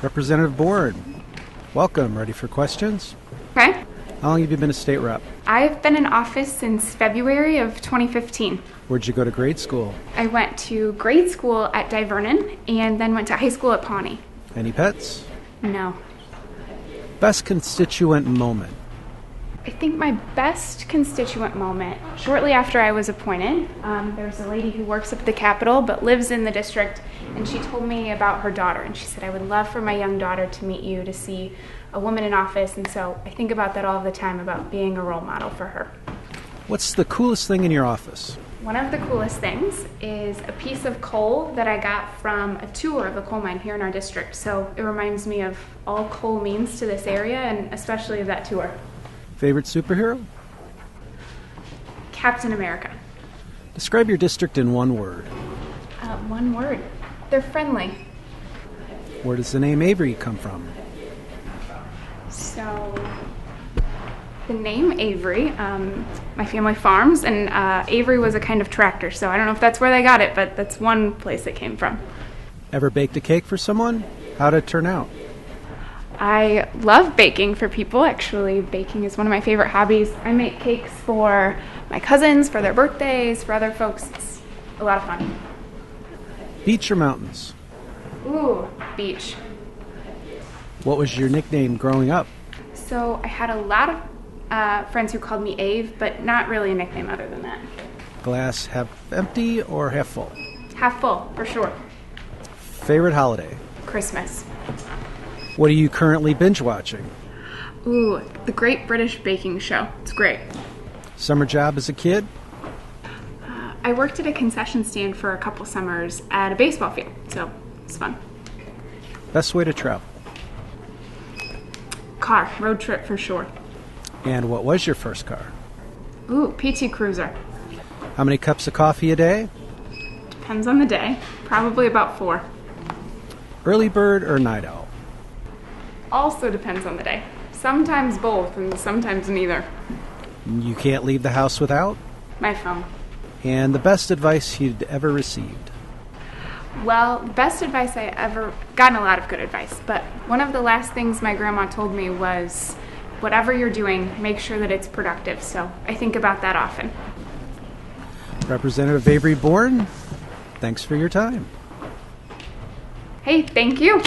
Representative Bourne, welcome. Ready for questions? Okay. How long have you been a state rep? I've been in office since February of 2015. Where'd you go to grade school? I went to grade school at Divernon and then went to high school at Pawnee. Any pets? No. Best constituent moment? I think my best constituent moment, shortly after I was appointed, there's a lady who works up at the Capitol but lives in the district, and she told me about her daughter, and she said, I would love for my young daughter to meet you, to see a woman in office, and so I think about that all the time, about being a role model for her. What's the coolest thing in your office? One of the coolest things is a piece of coal that I got from a tour of the coal mine here in our district, so it reminds me of all coal means to this area, and especially of that tour. Favorite superhero? Captain America. Describe your district in one word. One word. They're friendly. Where does the name Avery come from? So, the name Avery, my family farms, and Avery was a kind of tractor, so I don't know if that's where they got it, but that's one place it came from. Ever baked a cake for someone? How'd it turn out? I love baking for people. Actually, baking is one of my favorite hobbies. I make cakes for my cousins, for their birthdays, for other folks. It's a lot of fun. Beach or mountains? Ooh, beach. What was your nickname growing up? So I had a lot of friends who called me Ave, but not really a nickname other than that. Glass half empty or half full? Half full, for sure. Favorite holiday? Christmas. What are you currently binge watching? Ooh, The Great British Baking Show. It's great. Summer job as a kid? I worked at a concession stand for a couple summers at a baseball field, so it's fun. Best way to travel? Car, road trip for sure. And what was your first car? Ooh, PT Cruiser. How many cups of coffee a day? Depends on the day. Probably about 4. Early bird or night owl? Also depends on the day. Sometimes both, and sometimes neither. You can't leave the house without? My phone. And the best advice you'd ever received? Well, the best advice I ever... gotten a lot of good advice, but one of the last things my grandma told me was, whatever you're doing, make sure that it's productive. So I think about that often. Representative Avery Bourne, thanks for your time. Hey, thank you.